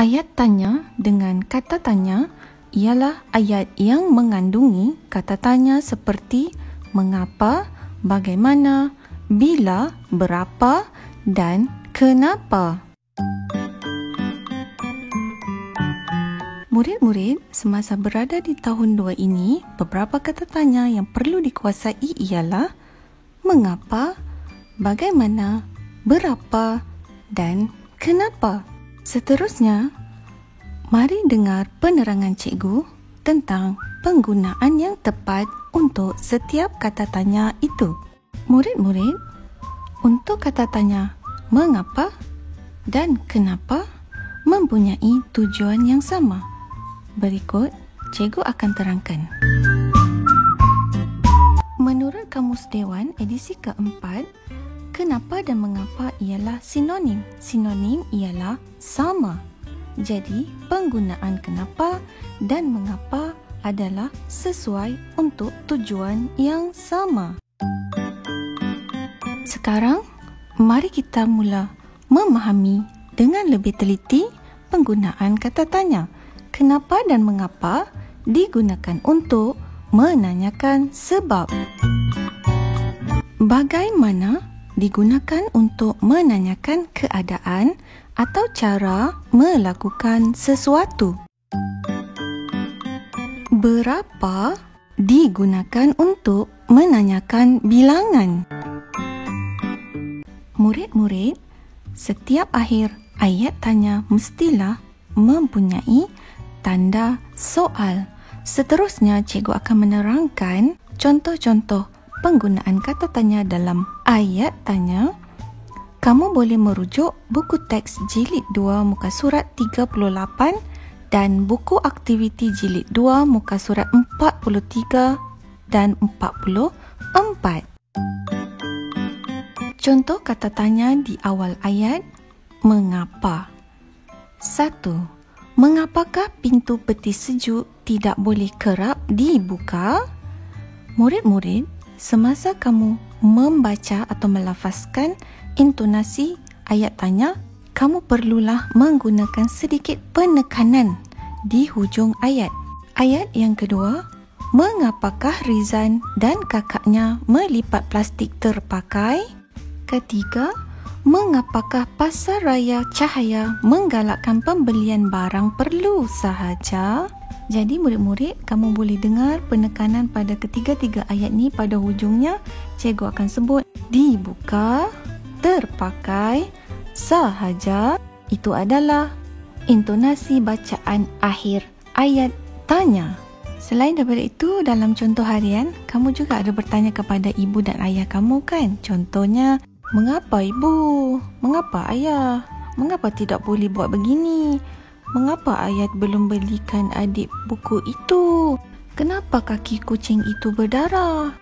Ayat tanya dengan kata tanya ialah ayat yang mengandungi kata tanya seperti mengapa, bagaimana, bila, berapa dan kenapa. Murid-murid, semasa berada di tahun 2 ini, beberapa kata tanya yang perlu dikuasai ialah mengapa, bagaimana, berapa dan kenapa. Seterusnya, mari dengar penerangan cikgu tentang penggunaan yang tepat untuk setiap kata tanya itu. Murid-murid, untuk kata tanya mengapa dan kenapa mempunyai tujuan yang sama. Berikut, cikgu akan terangkan. Menurut Kamus Dewan edisi keempat, kenapa dan mengapa ialah sinonim. Sinonim ialah sama. Jadi, penggunaan kenapa dan mengapa adalah sesuai untuk tujuan yang sama. Sekarang, mari kita mula memahami dengan lebih teliti penggunaan kata tanya. Kenapa dan mengapa digunakan untuk menanyakan sebab. Bagaimana digunakan untuk menanyakan keadaan atau cara melakukan sesuatu. Berapa digunakan untuk menanyakan bilangan. Murid-murid, setiap akhir ayat tanya mestilah mempunyai tanda soal. Seterusnya, cikgu akan menerangkan contoh-contoh penggunaan kata tanya dalam ayat tanya. Kamu boleh merujuk buku teks jilid 2 muka surat 38 dan buku aktiviti jilid 2 muka surat 43 dan 44. Contoh kata tanya di awal ayat, mengapa? 1. Mengapakah pintu peti sejuk tidak boleh kerap dibuka? Murid-murid, semasa kamu membaca atau melafazkan intonasi ayat tanya, kamu perlulah menggunakan sedikit penekanan di hujung ayat. Ayat yang kedua, mengapakah Rizan dan kakaknya melipat plastik terpakai? Ketiga, mengapakah pasar raya cahaya menggalakkan pembelian barang perlu sahaja? Jadi murid-murid, kamu boleh dengar penekanan pada ketiga-tiga ayat ni pada hujungnya. Cikgu akan sebut dibuka, terpakai, sahaja. Itu adalah intonasi bacaan akhir ayat tanya. Selain daripada itu, dalam contoh harian, kamu juga ada bertanya kepada ibu dan ayah kamu kan? Contohnya, mengapa ibu? Mengapa ayah? Mengapa tidak boleh buat begini? Mengapa ayah belum belikan adik buku itu? Kenapa kaki kucing itu berdarah?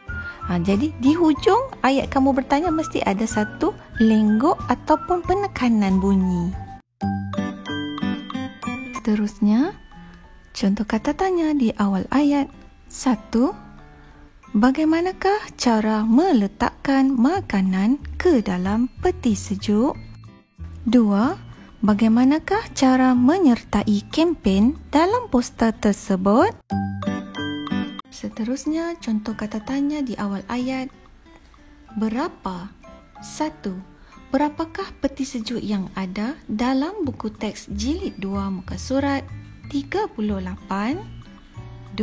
Jadi di hujung ayat kamu bertanya mesti ada satu lenggok ataupun penekanan bunyi. Seterusnya, contoh kata tanya di awal ayat. 1. Bagaimanakah cara meletakkan makanan ke dalam peti sejuk? 2. Bagaimanakah cara menyertai kempen dalam poster tersebut? Seterusnya, contoh kata tanya di awal ayat. Berapa? 1. Berapakah peti sejuk yang ada dalam buku teks jilid 2 muka surat 38? 2.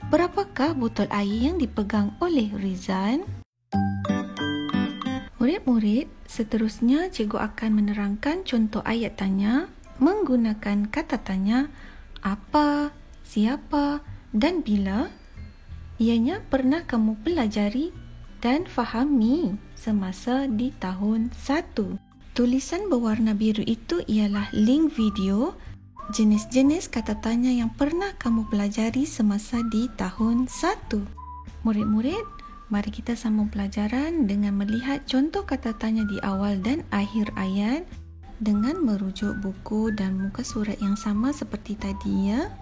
Berapakah botol air yang dipegang oleh Rizan? Murid-murid, seterusnya cikgu akan menerangkan contoh ayat tanya menggunakan kata tanya apa, siapa dan bila. Ianya pernah kamu pelajari dan fahami semasa di tahun 1. Tulisan berwarna biru itu ialah link video jenis-jenis kata tanya yang pernah kamu pelajari semasa di tahun 1. Murid-murid, mari kita sambung pelajaran dengan melihat contoh kata tanya di awal dan akhir ayat dengan merujuk buku dan muka surat yang sama seperti tadi ya.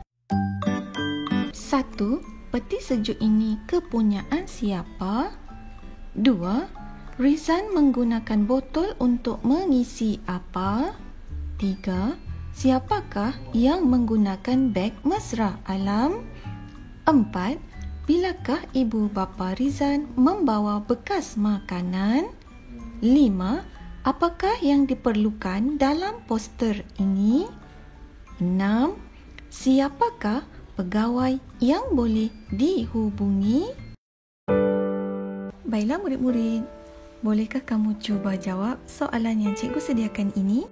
1. Peti sejuk ini kepunyaan siapa? 2. Rizan menggunakan botol untuk mengisi apa? 3. siapakah yang menggunakan beg mesra alam? 4. Bilakah ibu bapa Rizan membawa bekas makanan? 5. Apakah yang diperlukan dalam poster ini? 6. Siapakah pegawai yang boleh dihubungi? Baiklah murid-murid, bolehkah kamu cuba jawab soalan yang cikgu sediakan ini?